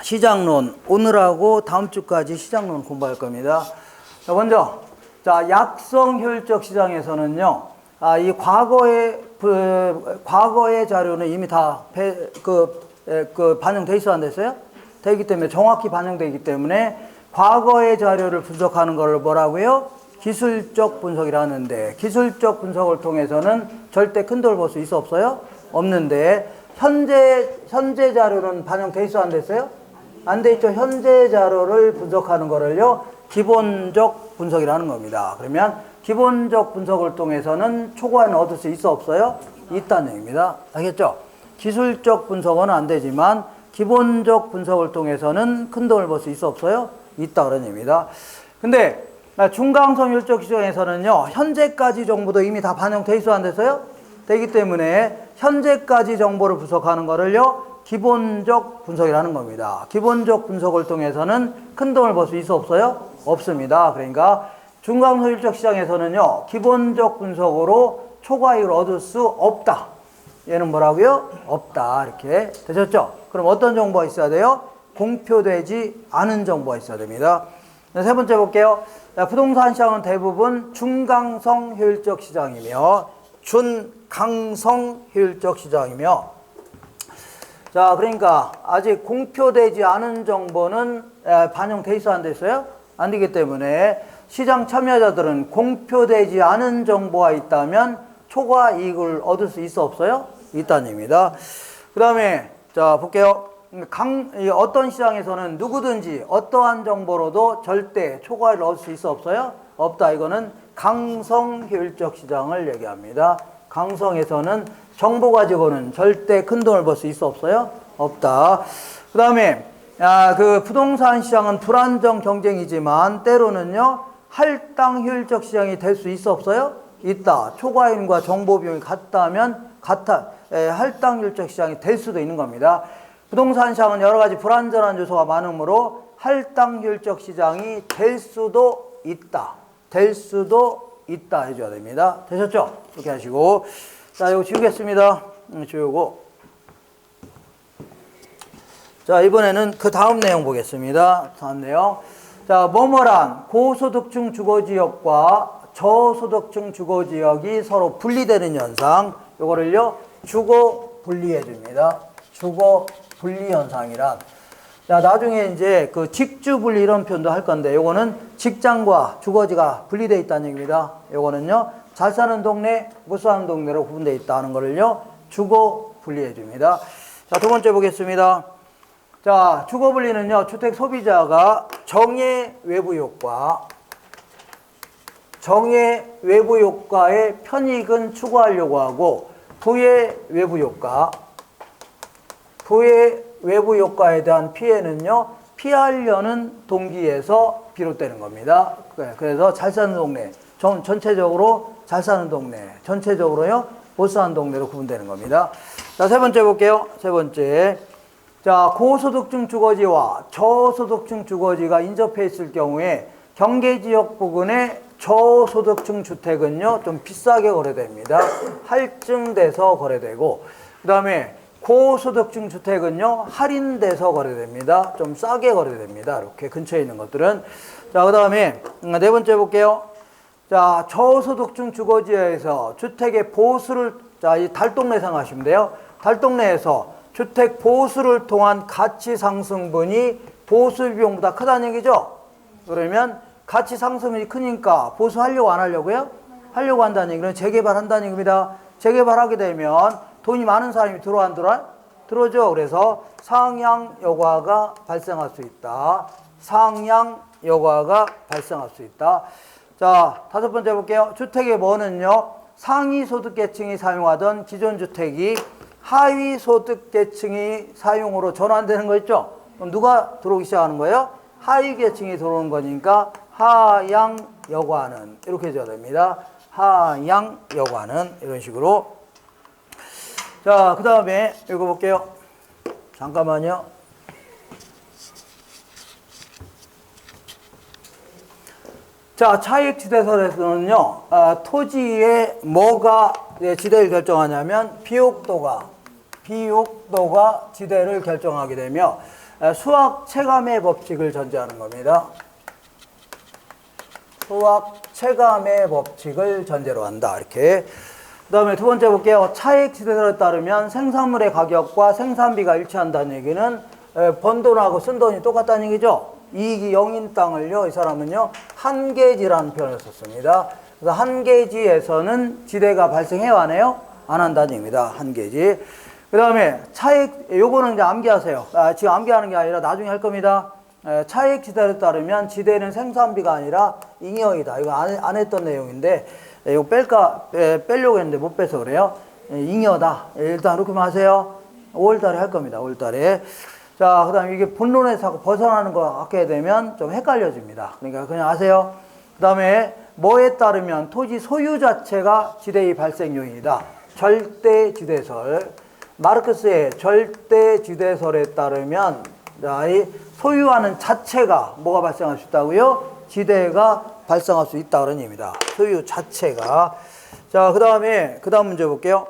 시장론, 오늘하고 다음 주까지 시장론 공부할 겁니다. 자, 먼저, 자, 약성 효율적 시장에서는요, 이 과거의 자료는 이미 다 반영돼 있어 안 됐어요? 되기 때문에, 정확히 반영되기 때문에, 과거의 자료를 분석하는 걸 뭐라고요? 기술적 분석이라 하는데, 기술적 분석을 통해서는 절대 큰 돈을 벌 수 있어 없어요? 없는데, 현재 자료는 반영돼 있어 안 됐어요? 안 돼 있죠. 현재 자료를 분석하는 거를요, 기본적 분석이라는 겁니다. 그러면 기본적 분석을 통해서는 초과는 얻을 수 있어 없어요? 있다는 얘기입니다. 알겠죠? 기술적 분석은 안 되지만 기본적 분석을 통해서는 큰 돈을 벌 수 있어 없어요? 있다 그런 얘기입니다. 근데 중강성 효율적 시장에서는요, 현재까지 정보도 이미 다 반영돼 있어 안 됐어요? 되기 때문에 현재까지 정보를 분석하는 거를요, 기본적 분석이라는 겁니다. 기본적 분석을 통해서는 큰 돈을 벌 수 있어 없어요? 없습니다. 그러니까 중강소율적 시장에서는요, 기본적 분석으로 초과이익을 얻을 수 없다. 얘는 뭐라고요? 없다. 이렇게 되셨죠? 그럼 어떤 정보가 있어야 돼요? 공표되지 않은 정보가 있어야 됩니다. 세 번째 볼게요. 부동산 시장은 대부분 중강성 효율적 시장이며 준강성 효율적 시장이며, 자, 그러니까 아직 공표되지 않은 정보는 반영돼 있어 안 됐어요? 안 되기 때문에 시장 참여자들은 공표되지 않은 정보가 있다면 초과 이익을 얻을 수 있어 없어요? 있다는 얘기입니다. 그 다음에 자 볼게요. 어떤 시장에서는 누구든지 어떠한 정보로도 절대 초과를 얻을 수 있어 없어요? 없다. 이거는 강성 효율적 시장을 얘기합니다. 강성에서는 정보 가지고는 절대 큰 돈을 벌 수 있어 없어요? 없다. 그 다음에 그 부동산 시장은 불안정 경쟁이지만 때로는요, 할당 효율적 시장이 될 수 있어 없어요? 있다. 초과임과 정보 비용이 같다면 할당 효율적 시장이 될 수도 있는 겁니다. 부동산 시장은 여러 가지 불안전한 요소가 많으므로 할당 효율적 시장이 될 수도 있다. 될 수도 있다 해줘야 됩니다. 되셨죠? 이렇게 하시고, 자, 이거 지우겠습니다. 지우고. 자, 이번에는 그 다음 내용 보겠습니다. 다음 내용. 자, 뭐뭐란 고소득층 주거지역과 저소득층 주거지역이 서로 분리되는 현상, 요거를요, 주거 분리해 줍니다. 주거 분리 현상이란. 자, 나중에 이제 그 직주 분리 이런 표현도 할 건데, 요거는 직장과 주거지가 분리되어 있다는 얘기입니다. 요거는요, 잘 사는 동네, 못 사는 동네로 구분되어 있다는 거를요, 주거 분리해 줍니다. 자, 두 번째 보겠습니다. 자, 주거 분리는요, 주택 소비자가 정의 외부 효과의 편익은 추구하려고 하고, 부의 외부 효과에 대한 피해는요, 피하려는 동기에서 비롯되는 겁니다. 그래서 잘 사는 동네, 전체적으로 잘 사는 동네, 전체적으로요, 못 사는 동네로 구분되는 겁니다. 자, 세 번째 볼게요. 세 번째. 자, 고소득층 주거지와 저소득층 주거지가 인접해 있을 경우에 경계지역 부근의 저소득층 주택은요, 좀 비싸게 거래됩니다. 할증돼서 거래되고, 그 다음에 고소득층 주택은요, 할인돼서 거래됩니다. 좀 싸게 거래됩니다. 이렇게 근처에 있는 것들은. 자, 그 다음에 네 번째 볼게요. 자, 저소득층 주거지에서 주택의 보수를, 자, 이 달동네 생각하시면 돼요. 달동네에서 주택 보수를 통한 가치 상승분이 보수 비용보다 크다는 얘기죠. 그러면 가치 상승분이 크니까 보수하려고 안 하려고요? 하려고 한다는 얘기는 재개발한다는 얘기입니다. 재개발하게 되면 돈이 많은 사람이 들어와 안 들어와? 들어오죠. 그래서 상향 여과가 발생할 수 있다. 상향 여과가 발생할 수 있다. 자, 다섯 번째 볼게요. 주택의 뭐는요, 상위 소득계층이 사용하던 기존 주택이 하위 소득계층이 사용으로 전환되는 거 있죠? 그럼 누가 들어오기 시작하는 거예요? 하위 계층이 들어오는 거니까 하향 여과는 이렇게 해줘야 됩니다. 하향 여과는 이런 식으로. 자, 그 다음에 읽어볼게요. 잠깐만요. 자, 차익지대설에서는요, 토지에 뭐가 지대를 결정하냐면 비옥도가 비옥도가 지대를 결정하게 되며 수학 체감의 법칙을 전제하는 겁니다. 수학 체감의 법칙을 전제로 한다. 이렇게. 그 다음에 두 번째 볼게요. 차액 지대설에 따르면 생산물의 가격과 생산비가 일치한다는 얘기는 번 돈하고 쓴 돈이 똑같다는 얘기죠. 이익이 0인 땅을요, 이 사람은요, 한계지라는 표현을 썼습니다. 그래서 한계지에서는 지대가 발생해왔네요? 안 한다는 얘기입니다. 한계지. 그 다음에 차액, 요거는 이제 암기하세요. 지금 암기하는 게 아니라 나중에 할 겁니다. 차액 지대에 따르면 지대는 생산비가 아니라 잉여이다. 이거 안 했던 내용인데, 이거 빼려고 했는데 못 빼서 그래요. 잉여다. 일단 이렇게 하세요. 5월달에 할 겁니다. 5월달에. 자, 그 다음에 이게 본론에서 자꾸 벗어나는 거 하게 되면 좀 헷갈려집니다. 그러니까 그냥 아세요. 그 다음에 뭐에 따르면 토지 소유 자체가 지대의 발생 요인이다. 절대지대설. 마르크스의 절대지대설에 따르면 이 소유하는 자체가 뭐가 발생할 수 있다고요? 지대가 발생할 수 있다 그런 얘기입니다. 소유 자체가. 자, 그 다음 문제 볼게요.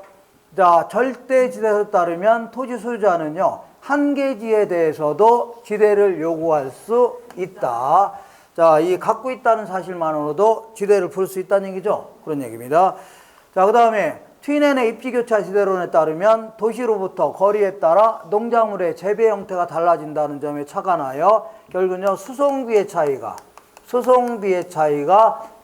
자, 절대지대설에 따르면 토지 소유자는요, 한계지에 대해서도 지대를 요구할 수 있다. 자, 이 갖고 있다는 사실만으로도 지대를 부를 수 있다는 얘기죠. 그런 얘기입니다. 자, 그 다음에 트윈앤의 입지교차 지대론에 따르면 도시로부터 거리에 따라 농작물의 재배 형태가 달라진다는 점에 착안하여 결국은요, 수송비의 차이가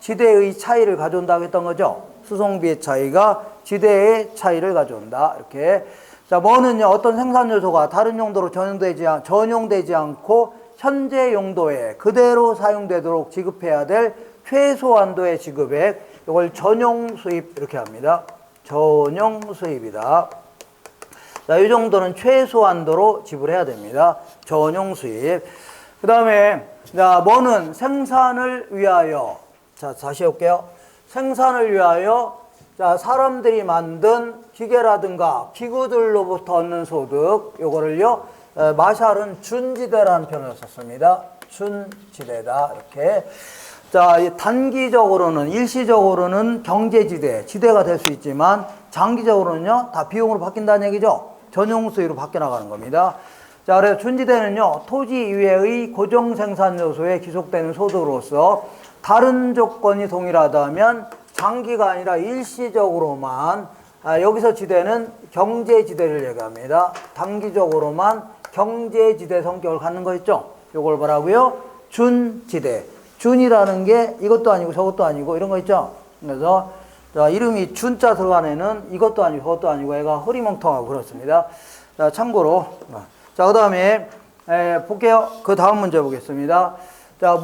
지대의 차이를 가져온다고 했던 거죠. 수송비의 차이가 지대의 차이를 가져온다. 이렇게. 자, 뭐는요, 어떤 생산 요소가 다른 용도로 전용되지 않고 현재 용도에 그대로 사용되도록 지급해야 될 최소한도의 지급액, 이걸 전용 수입 이렇게 합니다. 전용 수입이다. 자, 이 정도는 최소한도로 지불해야 됩니다. 전용 수입. 그 다음에, 자, 뭐는 생산을 위하여. 자, 다시 해볼게요. 생산을 위하여, 자, 사람들이 만든 기계라든가 기구들로부터 얻는 소득, 요거를요, 마샬은 준지대라는 표현을 썼습니다. 준지대다. 이렇게. 자, 단기적으로는, 일시적으로는 경제지대, 지대가 될 수 있지만, 장기적으로는요, 다 비용으로 바뀐다는 얘기죠. 전용수위로 바뀌어 나가는 겁니다. 자, 그래서 준지대는요, 토지 이외의 고정 생산 요소에 기속되는 소득으로서 다른 조건이 동일하다면 장기가 아니라 일시적으로만, 여기서 지대는 경제지대를 얘기합니다. 단기적으로만 경제지대 성격을 갖는 거 있죠? 요걸 뭐라고요? 준지대. 준이라는 게 이것도 아니고 저것도 아니고 이런 거 있죠? 그래서 자, 이름이 준자 들어간 애는 이것도 아니고 저것도 아니고 애가 허리멍텅하고 그렇습니다. 자, 참고로. 자, 그 다음에 볼게요. 그 다음 문제 보겠습니다. 자,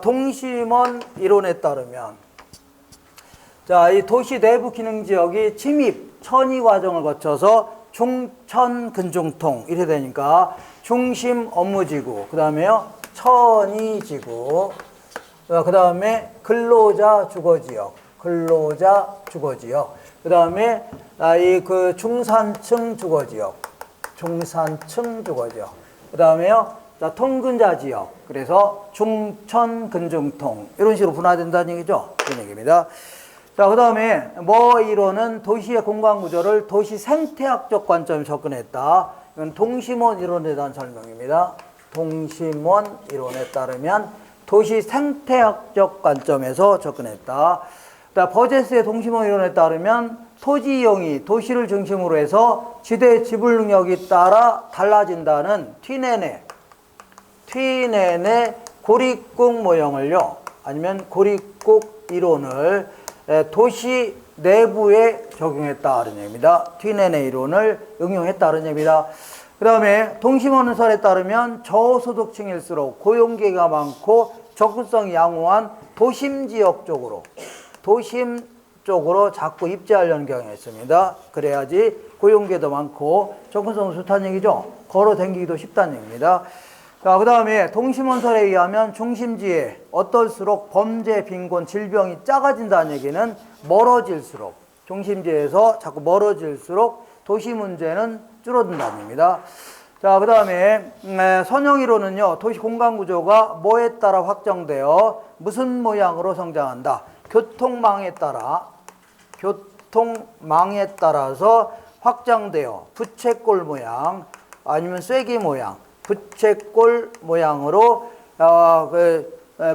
동심원 이론에 따르면, 자, 이 도시 내부 기능 지역이 침입, 천이 과정을 거쳐서 중천 근중통 이래 되니까 중심 업무지구, 그 다음에요, 천이지구, 그 다음에 근로자 주거지역, 그 다음에 그 중산층 주거지역, 그 다음에요, 자, 통근자 지역, 그래서 중천 근중통 이런 식으로 분화된다는 얘기죠. 그런 얘기입니다. 자, 그 다음에 이론은 도시의 공간 구조를 도시 생태학적 관점에 접근했다. 이건 동심원 이론에 대한 설명입니다. 동심원 이론에 따르면 도시 생태학적 관점에서 접근했다. 버제스의 동심원 이론에 따르면 토지 이용이 도시를 중심으로 해서 지대 지불 능력이 따라 달라진다는 튀넨의 고립국 모형을요, 아니면 고립국 이론을 도시 내부에 적용했다는 얘기입니다. 튀넨의 이론을 응용했다는 얘기입니다. 그 다음에 동심원설에 따르면 저소득층일수록 고용기회가 많고 접근성이 양호한 도심 지역 쪽으로 자꾸 입지하려는 경향이 있습니다. 그래야지 고용기회도 많고 접근성은 좋다는 얘기죠. 걸어 다니기도 쉽다는 얘기입니다. 자, 그 다음에 동심원설에 의하면 중심지에 어떨수록 범죄, 빈곤, 질병이 작아진다는 얘기는 멀어질수록, 중심지에서 자꾸 멀어질수록 도시 문제는 줄어든다는 얘기입니다. 자, 그 다음에 선형이론은요, 도시 공간 구조가 뭐에 따라 확정되어 무슨 모양으로 성장한다. 교통망에 따라서 확장되어 부채꼴 모양 아니면 쐐기 모양, 부채꼴 모양으로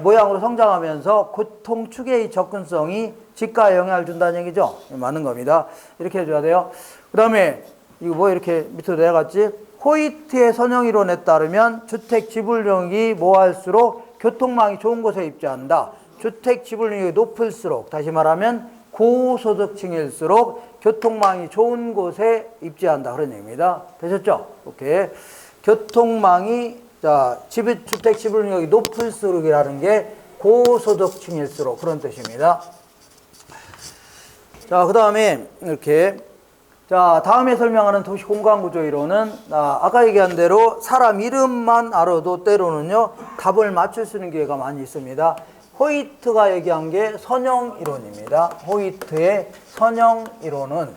모양으로 성장하면서 고통 축의 접근성이 집가에 영향을 준다는 얘기죠. 맞는 겁니다. 이렇게 해줘야 돼요. 그 다음에 이거 뭐 이렇게 밑으로 내려갔지? 호이트의 선형이론에 따르면 주택 지불력이 뭐할수록 교통망이 좋은 곳에 입지한다. 주택 지불력이 높을수록, 다시 말하면 고소득층일수록 교통망이 좋은 곳에 입지한다. 그런 얘기입니다. 되셨죠? 오케이. 교통망이, 자, 주택 지불력이 높을수록이라는 게 고소득층일수록 그런 뜻입니다. 자, 그 다음에 이렇게. 자, 다음에 설명하는 도시 공간구조 이론은 아까 얘기한 대로 사람 이름만 알아도 때로는요 답을 맞출 수 있는 기회가 많이 있습니다. 호이트가 얘기한 게 선형 이론입니다. 호이트의 선형 이론은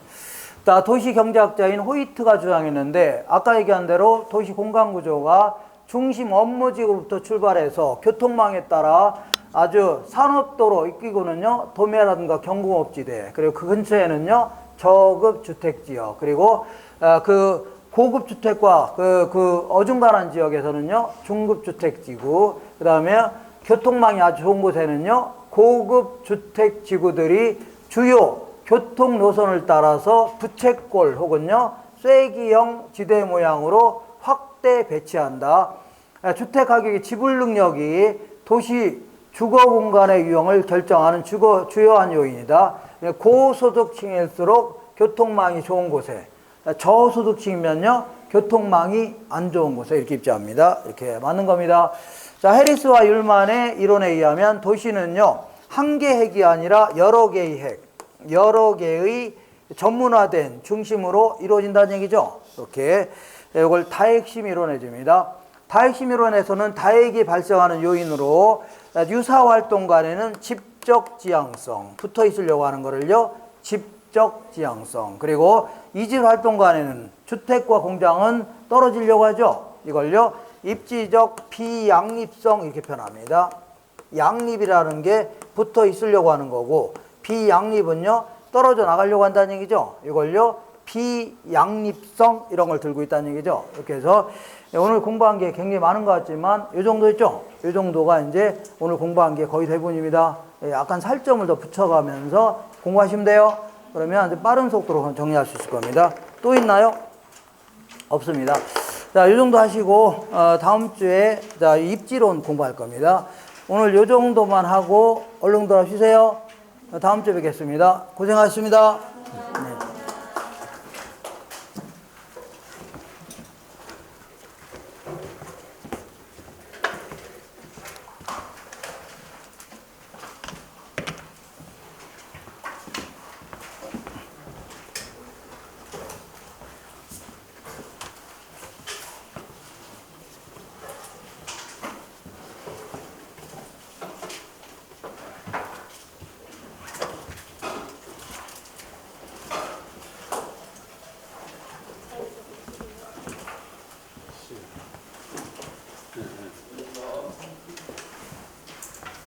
도시 경제학자인 호이트가 주장했는데 아까 얘기한 대로 도시 공간구조가 중심 업무지구부터 출발해서 교통망에 따라 아주 산업도로 이끌고는요 도매라든가 경공업지대, 그리고 그 근처에는요 저급 주택지역, 그리고 그 고급 주택과 그 어중간한 지역에서는요 중급 주택지구, 그 다음에 교통망이 아주 좋은 곳에는요 고급 주택지구들이 주요 교통 노선을 따라서 부채꼴 혹은요 쐐기형 지대 모양으로 확대 배치한다. 주택 가격의 지불 능력이 도시 주거 공간의 유형을 결정하는 주요한 요인이다. 고소득층일수록 교통망이 좋은 곳에, 저소득층이면요 교통망이 안 좋은 곳에 이렇게 입지합니다. 이렇게 맞는 겁니다. 자, 해리스와 율만의 이론에 의하면 도시는요 한 개 핵이 아니라 여러 개의 핵, 여러 개의 전문화된 중심으로 이루어진다는 얘기죠. 이렇게 이걸 다핵심 이론해 줍니다. 다핵심 이론에서는 다핵이 발생하는 요인으로 유사활동 간에는 집적 지향성, 붙어 있으려고 하는 거를요 집적 지향성, 그리고 이집 활동 간에는 주택과 공장은 떨어지려고 하죠. 이걸요 입지적 비양립성 이렇게 표현합니다. 양립이라는 게 붙어 있으려고 하는 거고, 비양립은요 떨어져 나가려고 한다는 얘기죠. 이걸요 비양립성 이런 걸 들고 있다는 얘기죠. 이렇게 해서 오늘 공부한 게 굉장히 많은 것 같지만 이 정도 있죠. 이 정도가 이제 오늘 공부한 게 거의 대부분입니다. 약간 살점을 더 붙여가면서 공부하시면 돼요. 그러면 이제 빠른 속도로 정리할 수 있을 겁니다. 또 있나요? 없습니다. 자, 이 정도 하시고 다음 주에 자, 입지론 공부할 겁니다. 오늘 이 정도만 하고 얼른 돌아오시세요. 다음 주에 뵙겠습니다. 고생하셨습니다.